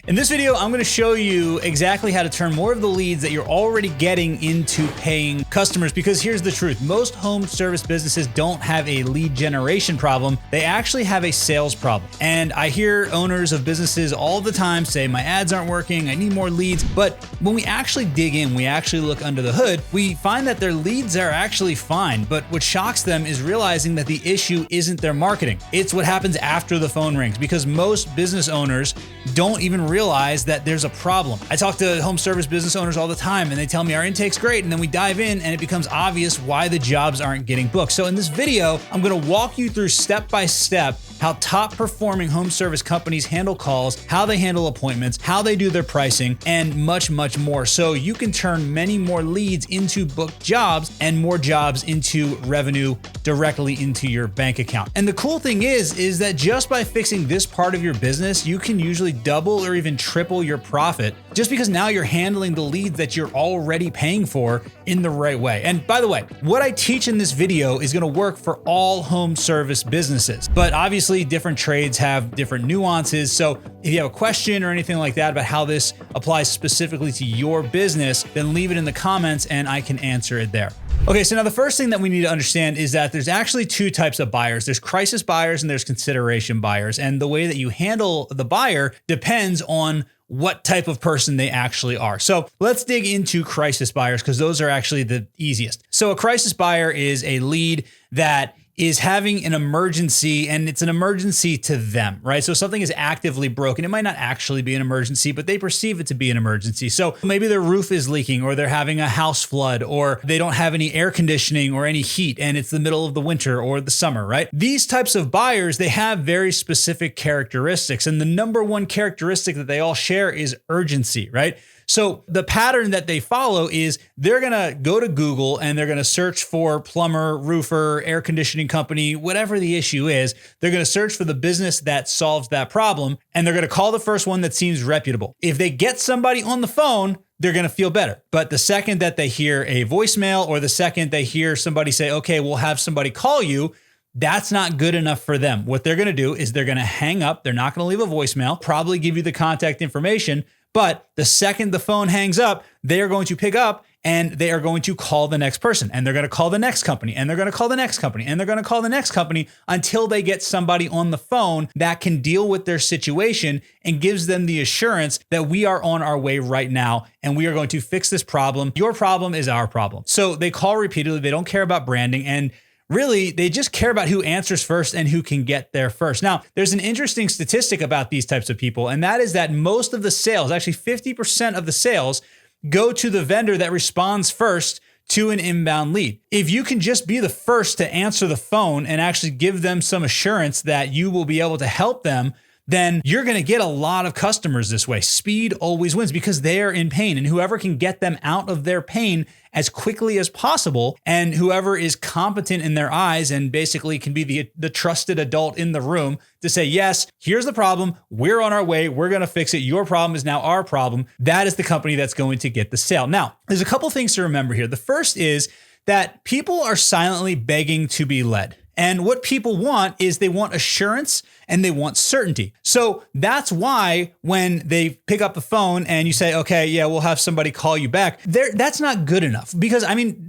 In this video, I'm going to show you exactly how to turn more of the leads that you're already getting into paying customers, because here's the truth. Most home service businesses don't have a lead generation problem. They actually have a sales problem. And I hear owners of businesses all the time say, my ads aren't working, I need more leads. But when we actually dig in, we actually look under the hood, we find that their leads are actually fine. But what shocks them is realizing that the issue isn't their marketing. It's what happens after the phone rings, because most business owners don't even realize that there's a problem. I talk to home service business owners all the time and they tell me our intake's great, and then we dive in and it becomes obvious why the jobs aren't getting booked. So in this video, I'm gonna walk you through step by step how top performing home service companies handle calls, how they handle appointments, how they do their pricing, and much, much more. So you can turn many more leads into booked jobs and more jobs into revenue directly into your bank account. And the cool thing is that just by fixing this part of your business, you can usually double or even triple your profit, just because now you're handling the leads that you're already paying for in the right way. And by the way, what I teach in this video is gonna work for all home service businesses, but obviously different trades have different nuances. So if you have a question or anything like that about how this applies specifically to your business, then leave it in the comments and I can answer it there. Okay, so now the first thing that we need to understand is that there's actually two types of buyers. There's crisis buyers and there's consideration buyers. And the way that you handle the buyer depends on what type of person they actually are. So let's dig into crisis buyers, because those are actually the easiest. So a crisis buyer is a lead that is having an emergency, and it's an emergency to them, right? So something is actively broken. It might not actually be an emergency, but they perceive it to be an emergency. So maybe their roof is leaking, or they're having a house flood, or they don't have any air conditioning or any heat, and it's the middle of the winter or the summer, right? These types of buyers, they have very specific characteristics. And the number one characteristic that they all share is urgency, right? So the pattern that they follow is they're gonna go to Google and they're gonna search for plumber, roofer, air conditioning company, whatever the issue is. They're gonna search for the business that solves that problem, and they're gonna call the first one that seems reputable. If they get somebody on the phone, they're gonna feel better. But the second that they hear a voicemail, or the second they hear somebody say, okay, we'll have somebody call you, that's not good enough for them. What they're gonna do is they're gonna hang up. They're not gonna leave a voicemail, probably give you the contact information. But the second the phone hangs up, they are going to pick up and they are going to call the next person, and they're going to call the next company, and they're going to call the next company, and they're going to call the next company, until they get somebody on the phone that can deal with their situation and gives them the assurance that we are on our way right now and we are going to fix this problem. Your problem is our problem. So they call repeatedly. They don't care about branding, and really, they just care about who answers first and who can get there first. Now, there's an interesting statistic about these types of people, and that is that most of the sales, actually 50% of the sales, go to the vendor that responds first to an inbound lead. If you can just be the first to answer the phone and actually give them some assurance that you will be able to help them, then you're going to get a lot of customers this way. Speed always wins, because they are in pain, and whoever can get them out of their pain as quickly as possible, and whoever is competent in their eyes and basically can be the trusted adult in the room to say, yes, here's the problem, we're on our way, we're going to fix it, your problem is now our problem, that is the company that's going to get the sale. Now, there's a couple things to remember here. The first is that people are silently begging to be led. And what people want is they want assurance and they want certainty. So that's why when they pick up the phone and you say, okay, yeah, we'll have somebody call you back, that's not good enough. Because I mean,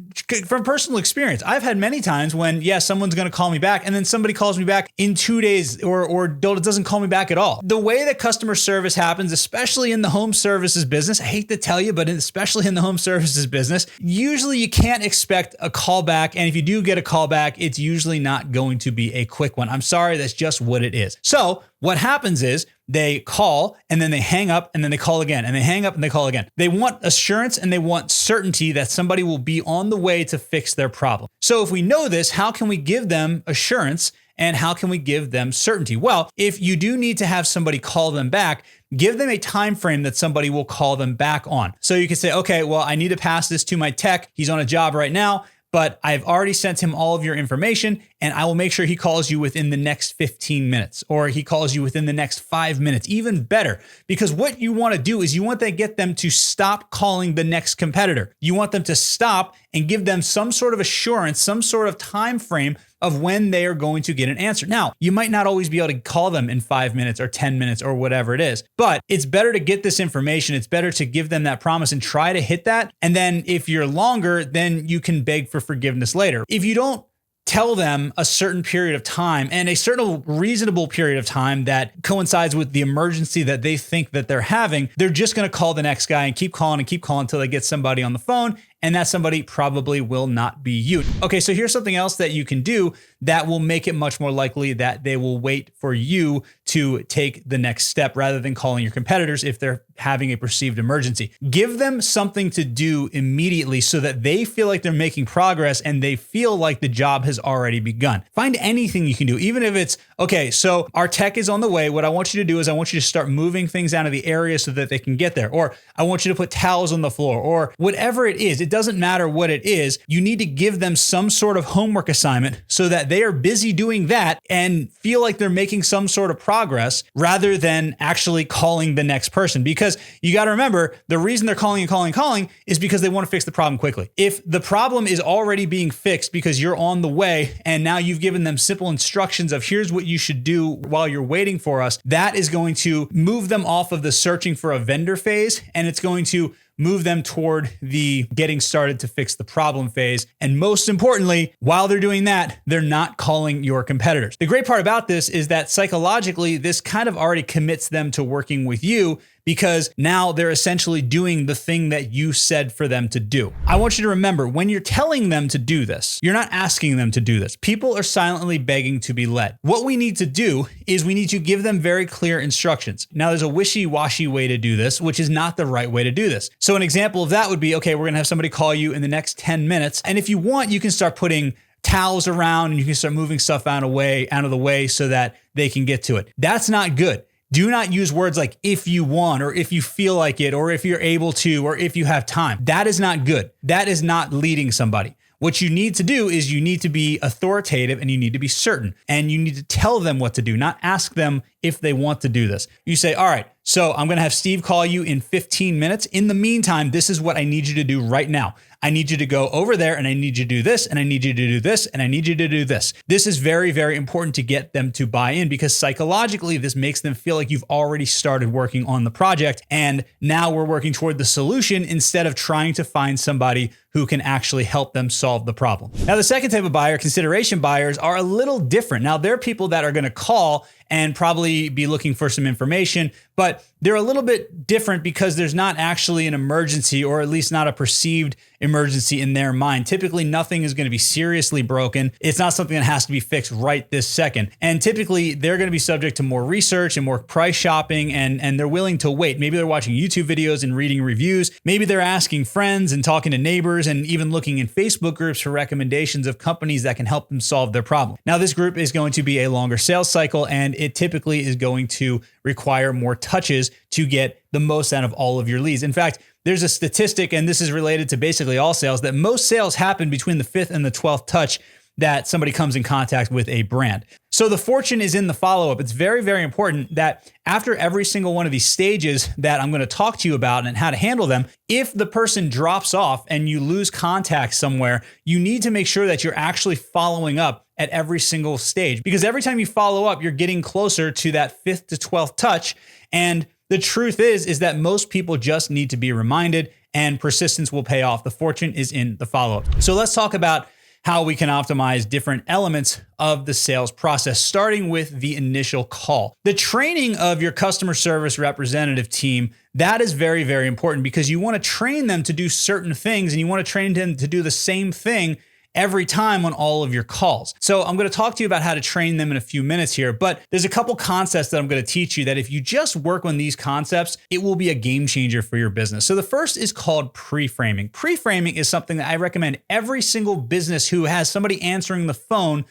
from personal experience, I've had many times when, yeah, someone's going to call me back, and then somebody calls me back in 2 days or doesn't call me back at all. The way that customer service happens, especially in the home services business, I hate to tell you, but especially in the home services business, usually you can't expect a call back. And if you do get a call back, it's usually not going to be a quick one. I'm sorry, that's just what it is. So what happens is they call and then they hang up and then they call again, and they hang up and they call again. They want assurance and they want certainty that somebody will be on the way to fix their problem. So if we know this, how can we give them assurance and how can we give them certainty? Well, if you do need to have somebody call them back, give them a time frame that somebody will call them back on. So you can say, okay, well, I need to pass this to my tech. He's on a job right now, but I've already sent him all of your information, and I will make sure he calls you within the next 15 minutes, or he calls you within the next 5 minutes, even better. Because what you want to do is you want to get them to stop calling the next competitor. You want them to stop and give them some sort of assurance, some sort of time frame of when they are going to get an answer. Now, you might not always be able to call them in 5 minutes or 10 minutes or whatever it is, but it's better to get this information. It's better to give them that promise and try to hit that. And then if you're longer, then you can beg for forgiveness later. If you don't tell them a certain period of time and a certain reasonable period of time that coincides with the emergency that they think that they're having, they're just going to call the next guy and keep calling until they get somebody on the phone. And that somebody probably will not be you. Okay, so here's something else that you can do that will make it much more likely that they will wait for you to take the next step rather than calling your competitors if they're having a perceived emergency. Give them something to do immediately so that they feel like they're making progress and they feel like the job has already begun. Find anything you can do, even if it's, okay, so our tech is on the way. What I want you to do is I want you to start moving things out of the area so that they can get there. Or I want you to put towels on the floor or whatever it is. It doesn't matter what it is. You need to give them some sort of homework assignment so that they are busy doing that and feel like they're making some sort of progress rather than actually calling the next person. Because you got to remember, the reason they're calling is because they want to fix the problem quickly. If the problem is already being fixed because you're on the way and now you've given them simple instructions of here's what you should do while you're waiting for us, that is going to move them off of the searching for a vendor phase, and it's going to move them toward the getting started to fix the problem phase. And most importantly, while they're doing that, they're not calling your competitors. The great part about this is that psychologically, this kind of already commits them to working with you because now they're essentially doing the thing that you said for them to do. I want you to remember, when you're telling them to do this, you're not asking them to do this. People are silently begging to be led. What we need to do is we need to give them very clear instructions. Now, there's a wishy-washy way to do this, which is not the right way to do this. So an example of that would be, okay, we're gonna have somebody call you in the next 10 minutes. And if you want, you can start putting towels around and you can start moving stuff out of the way so that they can get to it. That's not good. Do not use words like if you want, or if you feel like it, or if you're able to, or if you have time. That is not good. That is not leading somebody. What you need to do is you need to be authoritative and you need to be certain, and you need to tell them what to do, not ask them if they want to do this. You say, all right, so I'm going to have Steve call you in 15 minutes. In the meantime, this is what I need you to do right now. I need you to go over there and I need you to do this and I need you to do this and I need you to do this. This is very, very important to get them to buy in because psychologically, this makes them feel like you've already started working on the project and now we're working toward the solution instead of trying to find somebody who can actually help them solve the problem. Now, the second type of buyer, consideration buyers, are a little different. Now, they're people that are going to call and probably be looking for some information, but they're a little bit different because there's not actually an emergency, or at least not a perceived emergency in their mind. Typically, nothing is going to be seriously broken. It's not something that has to be fixed right this second. And typically, they're going to be subject to more research and more price shopping, and they're willing to wait. Maybe they're watching YouTube videos and reading reviews. Maybe they're asking friends and talking to neighbors and even looking in Facebook groups for recommendations of companies that can help them solve their problem. Now, this group is going to be a longer sales cycle, and it typically is going to require more touches to get the most out of all of your leads. In fact, there's a statistic, and this is related to basically all sales, that most sales happen between the 5th and the 12th touch that somebody comes in contact with a brand. So the fortune is in the follow-up. It's very, very important that after every single one of these stages that I'm going to talk to you about and how to handle them, if the person drops off and you lose contact somewhere, you need to make sure that you're actually following up at every single stage, because every time you follow up, you're getting closer to that 5th to 12th touch. And the truth is that most people just need to be reminded, and persistence will pay off. The fortune is in the follow-up. So let's talk about how we can optimize different elements of the sales process, starting with the initial call. The training of your customer service representative team, that is very, very important, because you want to train them to do certain things and you want to train them to do the same thing every time on all of your calls. So I'm going to talk to you about how to train them in a few minutes here, but there's a couple concepts that I'm going to teach you that if you just work on these concepts, it will be a game changer for your business. So the first is called preframing. Preframing is something that I recommend every single business who has somebody answering the phone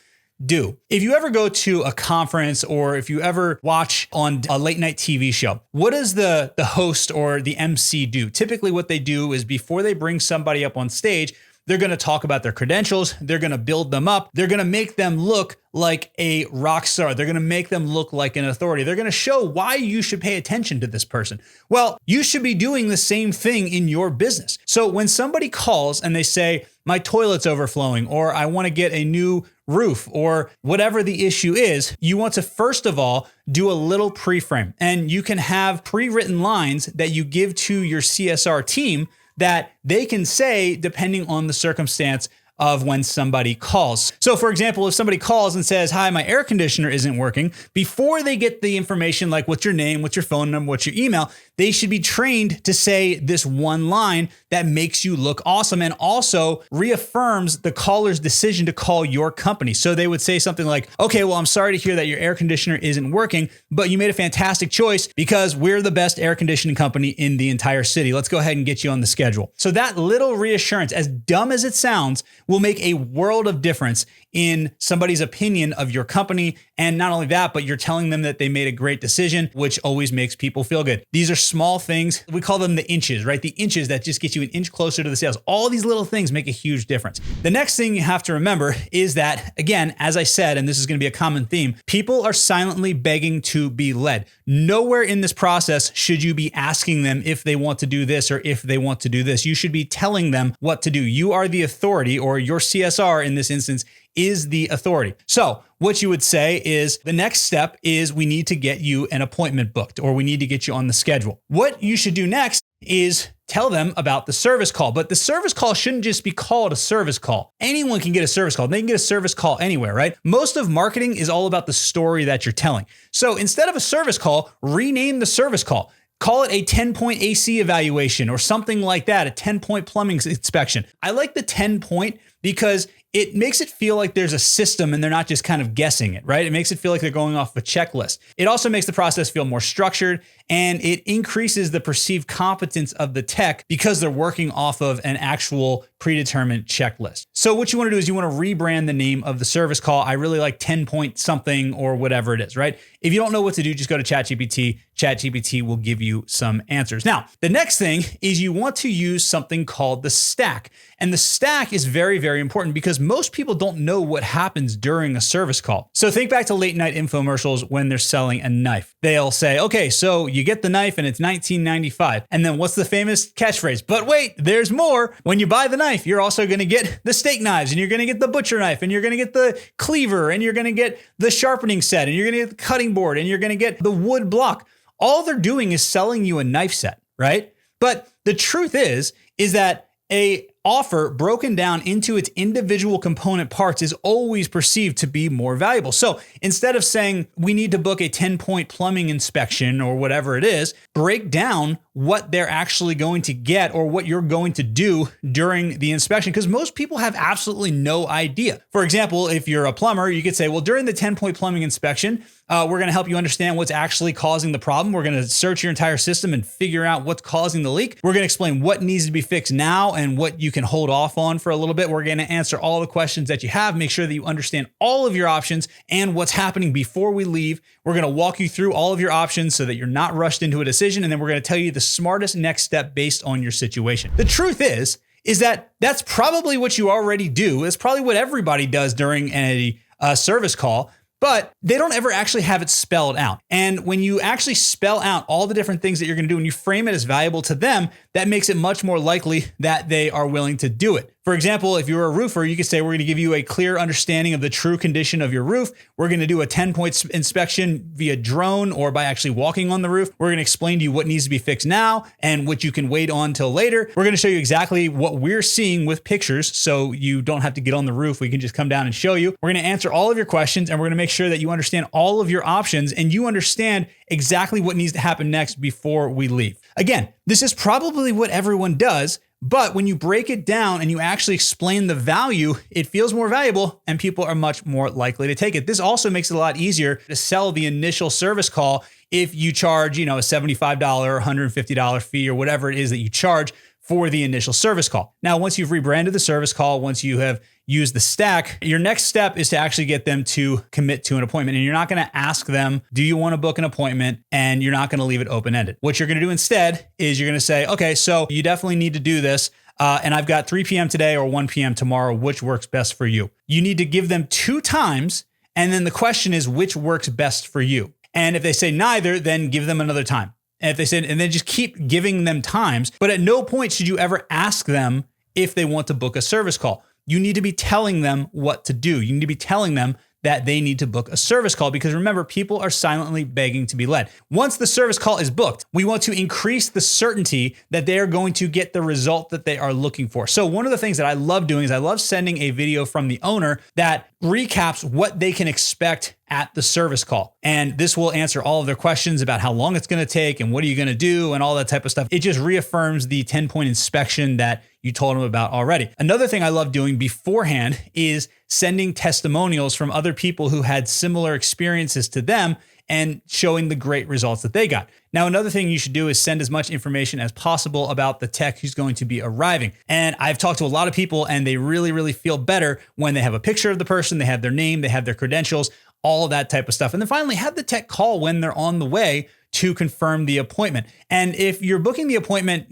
do. If you ever go to a conference, or if you ever watch on a late night TV show, what does the host or the MC do? Typically what they do is, before they bring somebody up on stage, They're going to talk about their credentials. They're going to build them up. They're going to make them look like a rock star. They're going to make them look like an authority. They're going to show why you should pay attention to this person. Well, you should be doing the same thing in your business. So when somebody calls and they say, my toilet's overflowing, or I want to get a new roof, or whatever the issue is, you want to first of all do a little pre-frame. And you can have pre-written lines that you give to your CSR team that they can say depending on the circumstance of when somebody calls. So for example, if somebody calls and says, hi, my air conditioner isn't working, before they get the information like what's your name, what's your phone number, what's your email, they should be trained to say this one line that makes you look awesome and also reaffirms the caller's decision to call your company. So they would say something like, okay, well, I'm sorry to hear that your air conditioner isn't working, but you made a fantastic choice because we're the best air conditioning company in the entire city. Let's go ahead and get you on the schedule. So that little reassurance, as dumb as it sounds, will make a world of difference in somebody's opinion of your company. And not only that, but you're telling them that they made a great decision, which always makes people feel good. These are small things. We call them the inches, right? The inches that just get you an inch closer to the sales. All these little things make a huge difference. The next thing you have to remember is that, again, as I said, and this is going to be a common theme, people are silently begging to be led. Nowhere in this process should you be asking them if they want to do this or if they want to do this. You should be telling them what to do. You are the authority, or your CSR in this instance is the authority. So what you would say is the next step is we need to get you an appointment booked, or we need to get you on the schedule. What you should do next is tell them about the service call. But the service call shouldn't just be called a service call. Anyone can get a service call. They can get a service call anywhere, right? Most of marketing is all about the story that you're telling. So instead of a service call, rename the service call. Call it a 10-point AC evaluation or something like that, a 10-point plumbing inspection. I like the 10-point because it makes it feel like there's a system and they're not just kind of guessing it, right? It makes it feel like they're going off a checklist. It also makes the process feel more structured, and it increases the perceived competence of the tech because they're working off of an actual predetermined checklist. So what you want to do is you want to rebrand the name of the service call. I really like 10-point something or whatever it is, right? If you don't know what to do, just go to ChatGPT. ChatGPT will give you some answers. Now, the next thing is you want to use something called the stack. And the stack is very, very important because most people don't know what happens during a service call. So think back to late night infomercials when they're selling a knife. They'll say, okay, so you get the knife and it's $19.95. And then what's the famous catchphrase? But wait, there's more. When you buy the knife, you're also going to get the steak knives, and you're going to get the butcher knife, and you're going to get the cleaver, and you're going to get the sharpening set, and you're going to get the cutting board, and you're going to get the wood block. All they're doing is selling you a knife set, right? But the truth is that a offer broken down into its individual component parts is always perceived to be more valuable. So instead of saying we need to book a 10-point plumbing inspection or whatever it is, break down what they're actually going to get or what you're going to do during the inspection, because most people have absolutely no idea. For example, if you're a plumber, you could say, well, during the 10-point plumbing inspection, we're going to help you understand what's actually causing the problem. We're going to search your entire system and figure out what's causing the leak. We're going to explain what needs to be fixed now and what you can hold off on for a little bit. We're going to answer all the questions that you have, make sure that you understand all of your options and what's happening before we leave. We're going to walk you through all of your options so that you're not rushed into a decision. And then we're going to tell you the smartest next step based on your situation. The truth is that that's probably what you already do. It's probably what everybody does during a service call, but they don't ever actually have it spelled out. And when you actually spell out all the different things that you're going to do and you frame it as valuable to them, that makes it much more likely that they are willing to do it. For example, if you're a roofer, you could say, we're going to give you a clear understanding of the true condition of your roof. We're going to do a 10-point inspection via drone or by actually walking on the roof. We're going to explain to you what needs to be fixed now and what you can wait on till later. We're going to show you exactly what we're seeing with pictures, so you don't have to get on the roof. We can just come down and show you. We're going to answer all of your questions, and we're going to make sure that you understand all of your options and you understand exactly what needs to happen next before we leave. Again, this is probably what everyone does, but when you break it down and you actually explain the value, it feels more valuable and people are much more likely to take it. This also makes it a lot easier to sell the initial service call if you charge, a $75 or $150 fee or whatever it is that you charge for the initial service call. Now, once you've rebranded the service call, once you have used the stack, your next step is to actually get them to commit to an appointment. And you're not going to ask them, do you want to book an appointment? And you're not going to leave it open-ended. What you're going to do instead is you're going to say, okay, so you definitely need to do this. and I've got 3 p.m. today or 1 p.m. tomorrow. Which works best for you? You need to give them 2 times. And then the question is, which works best for you? And if they say neither, then give them another time. And if they said, and then just keep giving them times. But at no point should you ever ask them if they want to book a service call. You need to be telling them what to do. You need to be telling them that they need to book a service call, because remember, people are silently begging to be led. Once the service call is booked, we want to increase the certainty that they are going to get the result that they are looking for. So one of the things that I love doing is I love sending a video from the owner that recaps what they can expect at the service call. And this will answer all of their questions about how long it's going to take and what are you going to do and all that type of stuff. It just reaffirms the 10-point inspection that you told them about already. Another thing I love doing beforehand is sending testimonials from other people who had similar experiences to them and showing the great results that they got. Now, another thing you should do is send as much information as possible about the tech who's going to be arriving. And I've talked to a lot of people and they really, really feel better when they have a picture of the person, they have their name, they have their credentials, all of that type of stuff. And then finally, have the tech call when they're on the way to confirm the appointment. And if you're booking the appointment,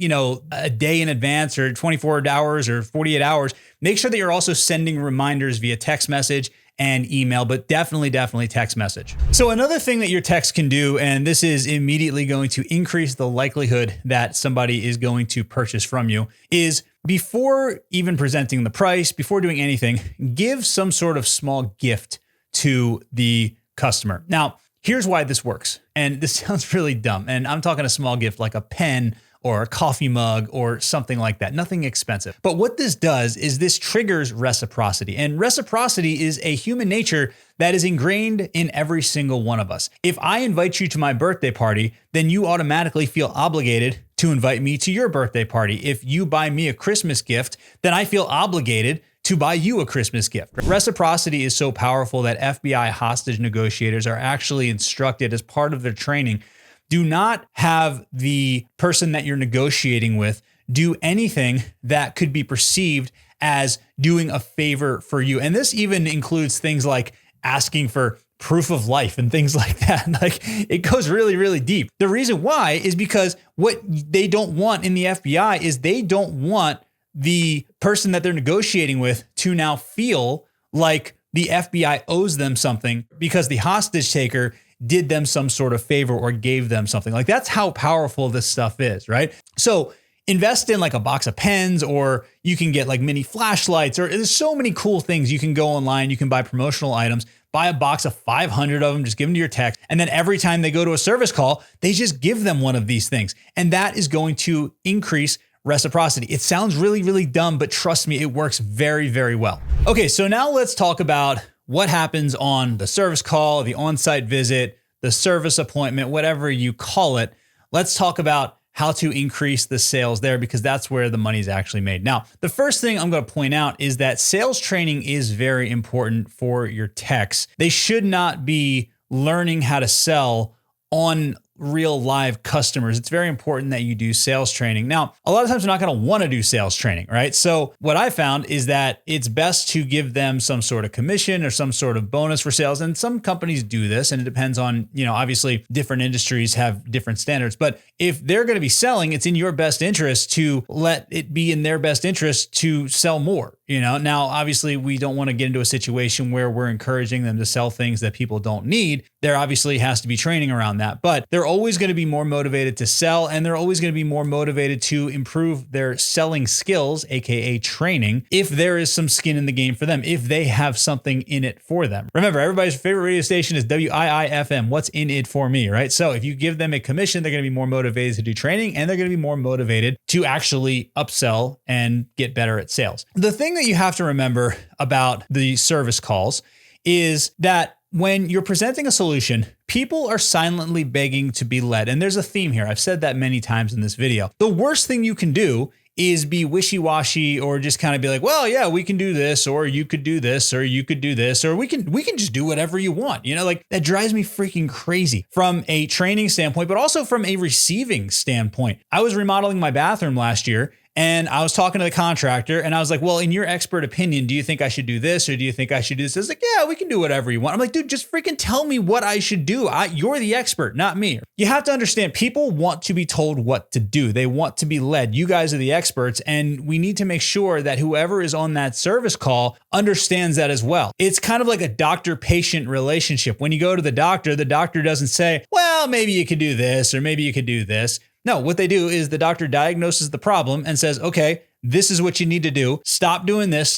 a day in advance or 24 hours or 48 hours, make sure that you're also sending reminders via text message and email, but definitely text message. So another thing that your text can do, and this is immediately going to increase the likelihood that somebody is going to purchase from you, is before even presenting the price, before doing anything, give some sort of small gift to the customer. Now, here's why this works. And this sounds really dumb. And I'm talking a small gift like a pen or a coffee mug or something like that. Nothing expensive. But what this does is this triggers reciprocity. And reciprocity is a human nature that is ingrained in every single one of us. If I invite you to my birthday party, then you automatically feel obligated to invite me to your birthday party. If you buy me a Christmas gift, then I feel obligated to buy you a Christmas gift. Reciprocity is so powerful that FBI hostage negotiators are actually instructed as part of their training, do not have the person that you're negotiating with do anything that could be perceived as doing a favor for you. And this even includes things like asking for proof of life and things like that. Like, it goes really, really deep. The reason why is because what they don't want in the FBI is they don't want the person that they're negotiating with to now feel like the FBI owes them something because the hostage taker did them some sort of favor or gave them something. Like, that's how powerful this stuff is, right? So invest in like a box of pens, or you can get like mini flashlights, or there's so many cool things. You can go online, you can buy promotional items, buy a box of 500 of them, just give them to your text. And then every time they go to a service call, they just give them one of these things. And that is going to increase reciprocity. It sounds really, really dumb, but trust me, it works very, very well. Okay, so now let's talk about what happens on the service call, the on-site visit, the service appointment, whatever you call it. Let's talk about how to increase the sales there, because that's where the money is actually made. Now, the first thing I'm going to point out is that sales training is very important for your techs. They should not be learning how to sell on real live customers. It's very important that you do sales training. Now, a lot of times you're not going to want to do sales training, right? So what I found is that it's best to give them some sort of commission or some sort of bonus for sales. And some companies do this, and it depends on, obviously different industries have different standards. But if they're going to be selling, it's in your best interest to let it be in their best interest to sell more. Now, obviously we don't want to get into a situation where we're encouraging them to sell things that people don't need. There obviously has to be training around that, but they're always going to be more motivated to sell, and they're always going to be more motivated to improve their selling skills, AKA training, if there is some skin in the game for them, if they have something in it for them. Remember, everybody's favorite radio station is WIIFM. What's in it for me, right? So if you give them a commission, they're going to be more motivated to do training, and they're going to be more motivated to actually upsell and get better at sales. The thing that you have to remember about the service calls is that when you're presenting a solution, people are silently begging to be led. And there's a theme here. I've said that many times in this video. The worst thing you can do is be wishy-washy, or just kind of be like, well, yeah, we can do this, or you could do this, or you could do this, or we can just do whatever you want. Like, that drives me freaking crazy from a training standpoint, but also from a receiving standpoint. I was remodeling my bathroom last year, And I was talking to the contractor and I was like, well, in your expert opinion, do you think I should do this or do you think I should do this? It's like, yeah, we can do whatever you want. I'm like, dude, just freaking tell me what I should do. You're the expert, not me. You have to understand, people want to be told what to do. They want to be led. You guys are the experts, and we need to make sure that whoever is on that service call understands that as well. It's kind of like a doctor-patient relationship. When you go to the doctor doesn't say, well, maybe you could do this or maybe you could do this. No, what they do is the doctor diagnoses the problem and says, okay, this is what you need to do. Stop doing this,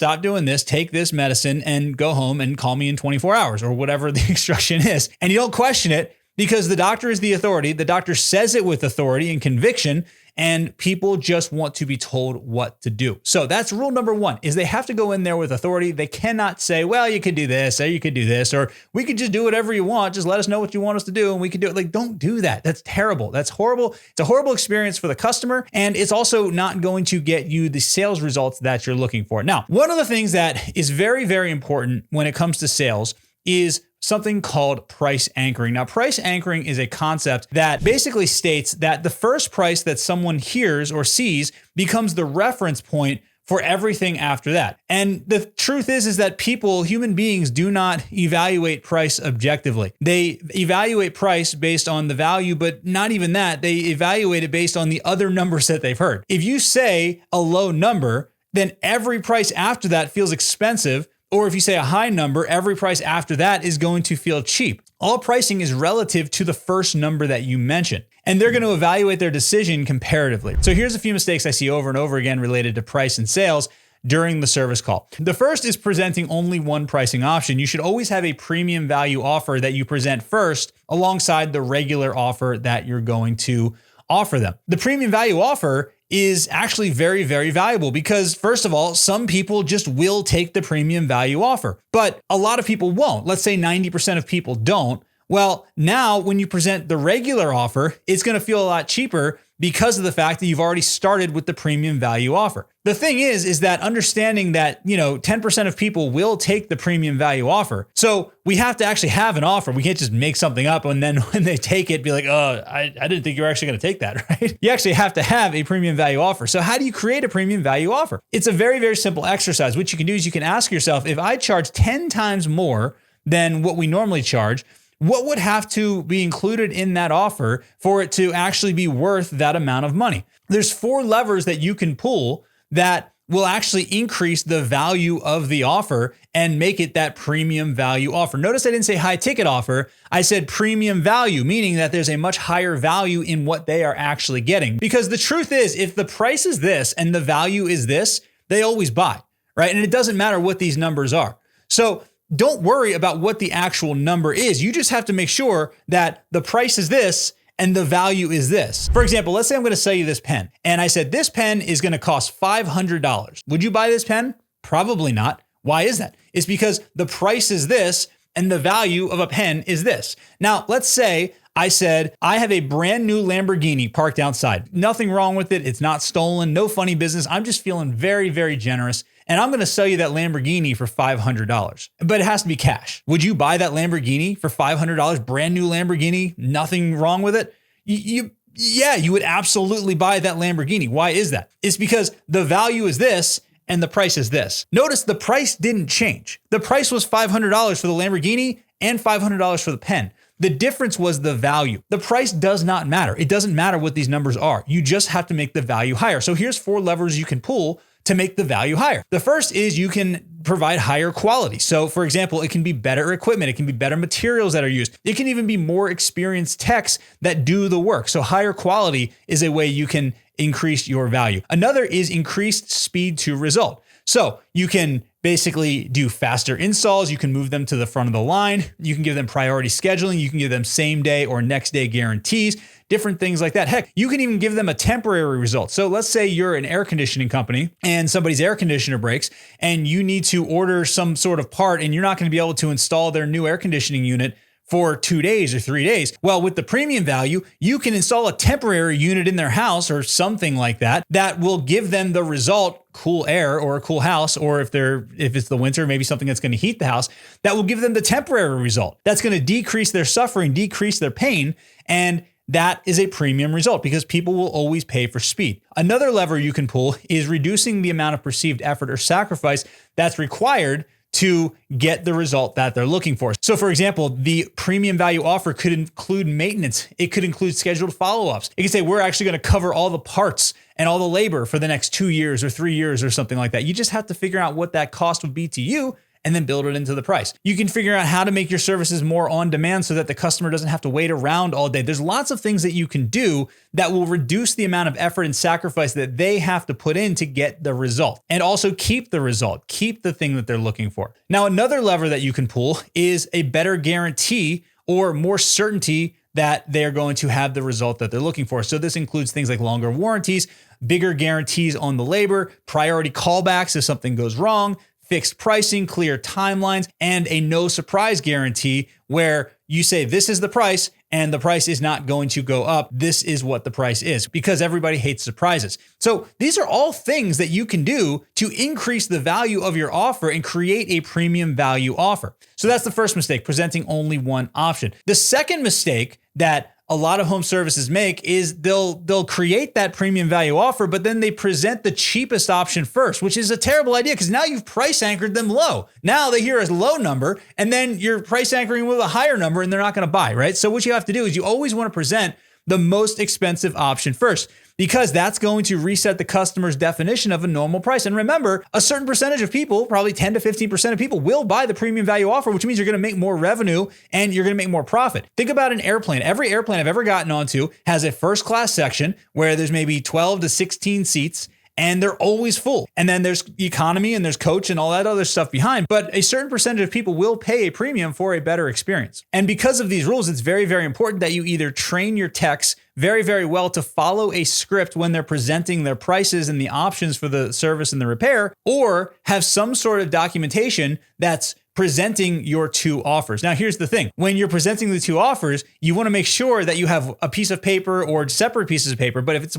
take this medicine and go home and call me in 24 hours or whatever the instruction is. And you don't question it because the doctor is the authority. The doctor says it with authority and conviction, and people just want to be told what to do. So that's rule number one, is they have to go in there with authority. They cannot say, well, you could do this, or you could do this, or we could just do whatever you want. Just let us know what you want us to do and we can do it. Like, don't do that. That's terrible. That's horrible. It's a horrible experience for the customer. And it's also not going to get you the sales results that you're looking for. Now, one of the things that is very, very important when it comes to sales is something called price anchoring. Now, price anchoring is a concept that basically states that the first price that someone hears or sees becomes the reference point for everything after that. And the truth is that human beings do not evaluate price objectively. They evaluate price based on the value, but not even that. They evaluate it based on the other numbers that they've heard. If you say a low number, then every price after that feels expensive. Or if you say a high number, every price after that is going to feel cheap. All pricing is relative to the first number that you mention, and they're going to evaluate their decision comparatively. So here's a few mistakes I see over and over again related to price and sales during the service call. The first is presenting only one pricing option. You should always have a premium value offer that you present first alongside the regular offer that you're going to offer them. The premium value offer is actually very, very valuable because, first of all, some people just will take the premium value offer, but a lot of people won't. Let's say 90% of people don't. Well, now when you present the regular offer, it's going to feel a lot cheaper because of the fact that you've already started with the premium value offer. The thing is that understanding that, 10% of people will take the premium value offer. So we have to actually have an offer. We can't just make something up and then when they take it, be like, oh, I didn't think you were actually going to take that, right? You actually have to have a premium value offer. So how do you create a premium value offer? It's a very, very simple exercise. What you can do is you can ask yourself, if I charge 10 times more than what we normally charge, what would have to be included in that offer for it to actually be worth that amount of money? There's 4 levers that you can pull that will actually increase the value of the offer and make it that premium value offer. Notice I didn't say high ticket offer. I said premium value, meaning that there's a much higher value in what they are actually getting. Because the truth is, if the price is this and the value is this, they always buy, right? And it doesn't matter what these numbers are. So don't worry about what the actual number is. You just have to make sure that the price is this and the value is this. For example, let's say I'm going to sell you this pen. And I said, this pen is going to cost $500. Would you buy this pen? Probably not. Why is that? It's because the price is this and the value of a pen is this. Now, let's say I said, I have a brand new Lamborghini parked outside. Nothing wrong with it. It's not stolen. No funny business. I'm just feeling very, very generous. And I'm going to sell you that Lamborghini for $500, but it has to be cash. Would you buy that Lamborghini for $500? Brand new Lamborghini, nothing wrong with it. Yeah, you would absolutely buy that Lamborghini. Why is that? It's because the value is this and the price is this. Notice the price didn't change. The price was $500 for the Lamborghini and $500 for the pen. The difference was the value. The price does not matter. It doesn't matter what these numbers are. You just have to make the value higher. So here's 4 levers you can pull to make the value higher. The first is you can provide higher quality. So for example, it can be better equipment. It can be better materials that are used. It can even be more experienced techs that do the work. So higher quality is a way you can increase your value. Another is increased speed to result. So you can basically do faster installs. You can move them to the front of the line. You can give them priority scheduling. You can give them same day or next day guarantees, different things like that. Heck, you can even give them a temporary result. So let's say you're an air conditioning company and somebody's air conditioner breaks and you need to order some sort of part and you're not going to be able to install their new air conditioning unit for 2 days or 3 days. Well, with the premium value, you can install a temporary unit in their house or something like that that will give them the result, cool air or a cool house, or if it's the winter, maybe something that's going to heat the house, that will give them the temporary result. That's going to decrease their suffering, decrease their pain, and that is a premium result because people will always pay for speed. Another lever you can pull is reducing the amount of perceived effort or sacrifice that's required to get the result that they're looking for. So for example, the premium value offer could include maintenance. It could include scheduled follow-ups. It could say, we're actually going to cover all the parts and all the labor for the next 2 years or 3 years or something like that. You just have to figure out what that cost would be to you and then build it into the price. You can figure out how to make your services more on demand so that the customer doesn't have to wait around all day. There's lots of things that you can do that will reduce the amount of effort and sacrifice that they have to put in to get the result, and also keep the result, keep the thing that they're looking for. Now, another lever that you can pull is a better guarantee or more certainty that they're going to have the result that they're looking for. So this includes things like longer warranties, bigger guarantees on the labor, priority callbacks if something goes wrong, fixed pricing, clear timelines, and a no surprise guarantee where you say this is the price and the price is not going to go up. This is what the price is, because everybody hates surprises. So these are all things that you can do to increase the value of your offer and create a premium value offer. So that's the first mistake, presenting only one option. The second mistake that a lot of home services make is they'll create that premium value offer, but then they present the cheapest option first, which is a terrible idea because now you've price anchored them low. Now they hear a low number and then you're price anchoring with a higher number and they're not going to buy, right? So what you have to do is you always want to present the most expensive option first, because that's going to reset the customer's definition of a normal price. And remember, a certain percentage of people, probably 10 to 15% of people, will buy the premium value offer, which means you're going to make more revenue and you're going to make more profit. Think about an airplane. Every airplane I've ever gotten onto has a first class section where there's maybe 12 to 16 seats, and they're always full. And then there's economy and there's coach and all that other stuff behind. But a certain percentage of people will pay a premium for a better experience. And because of these rules, it's very, very important that you either train your techs very, very well to follow a script when they're presenting their prices and the options for the service and the repair, or have some sort of documentation that's presenting your two offers. Now, here's the thing. When you're presenting the two offers, you want to make sure that you have a piece of paper or separate pieces of paper. But if it's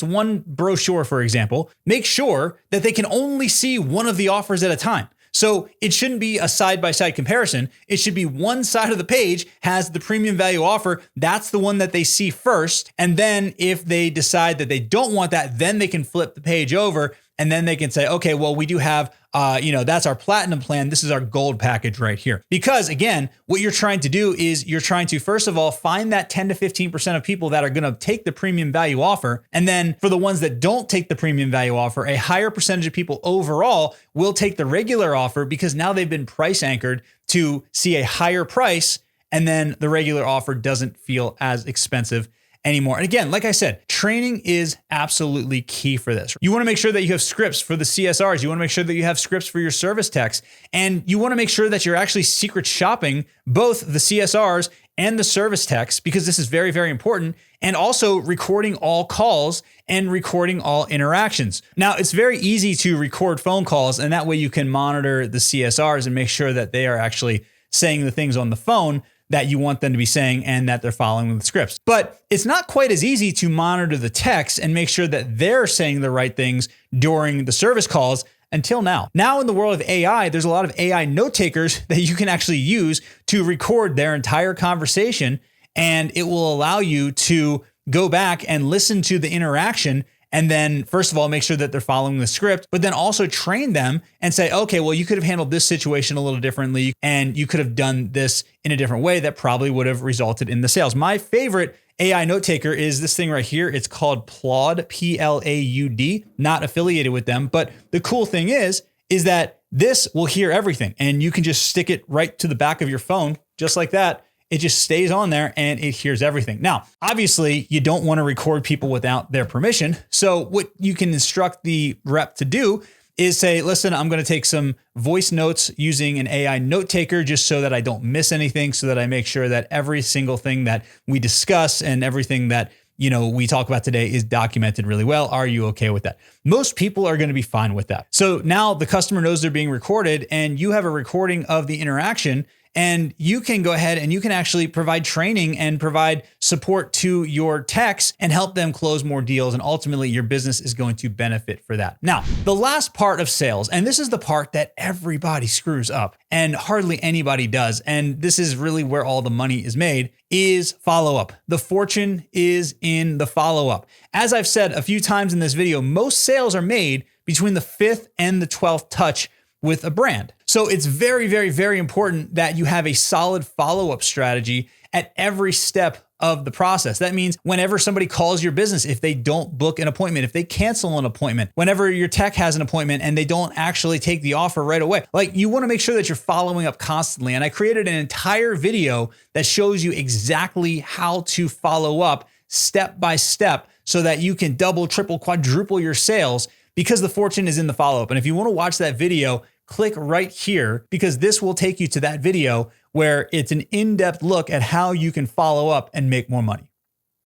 one brochure, for example, make sure that they can only see one of the offers at a time. So it shouldn't be a side-by-side comparison. It should be one side of the page has the premium value offer. That's the one that they see first. And then if they decide that they don't want that, then they can flip the page over and then they can say, okay, well, we do have, that's our platinum plan. This is our gold package right here. Because again, what you're trying to do is you're trying to, first of all, find that 10 to 15% of people that are going to take the premium value offer. And then for the ones that don't take the premium value offer, a higher percentage of people overall will take the regular offer because now they've been price anchored to see a higher price. And then the regular offer doesn't feel as expensive anymore. And again, like I said, training is absolutely key for this. You want to make sure that you have scripts for the CSRs. You want to make sure that you have scripts for your service techs. And you want to make sure that you're actually secret shopping both the CSRs and the service techs, because this is very, very important. And also recording all calls and recording all interactions. Now, it's very easy to record phone calls, and that way you can monitor the CSRs and make sure that they are actually saying the things on the phone that you want them to be saying and that they're following the scripts. But it's not quite as easy to monitor the techs and make sure that they're saying the right things during the service calls until now. Now in the world of AI, there's a lot of AI note takers that you can actually use to record their entire conversation, and it will allow you to go back and listen to the interaction. And then first of all, make sure that they're following the script, but then also train them and say, okay, well, you could have handled this situation a little differently and you could have done this in a different way that probably would have resulted in the sales. My favorite AI note taker is this thing right here. It's called Plaud, Plaud, not affiliated with them. But the cool thing is that this will hear everything and you can just stick it right to the back of your phone, just like that. It just stays on there and it hears everything. Now, obviously, you don't want to record people without their permission. So what you can instruct the rep to do is say, listen, I'm going to take some voice notes using an AI note taker just so that I don't miss anything, so that I make sure that every single thing that we discuss and everything that we talk about today is documented really well. Are you okay with that? Most people are going to be fine with that. So now the customer knows they're being recorded and you have a recording of the interaction. And you can go ahead and you can actually provide training and provide support to your techs and help them close more deals. And ultimately your business is going to benefit for that. Now, the last part of sales, and this is the part that everybody screws up and hardly anybody does, and this is really where all the money is made, is follow-up. The fortune is in the follow-up. As I've said a few times in this video, most sales are made between the 5th and the 12th touch with a brand. So it's very, very, very important that you have a solid follow-up strategy at every step of the process. That means whenever somebody calls your business, if they don't book an appointment, if they cancel an appointment, whenever your tech has an appointment and they don't actually take the offer right away, like you want to make sure that you're following up constantly. And I created an entire video that shows you exactly how to follow up step by step so that you can double, triple, quadruple your sales, because the fortune is in the follow-up. And if you want to watch that video, click right here, because this will take you to that video where it's an in-depth look at how you can follow up and make more money.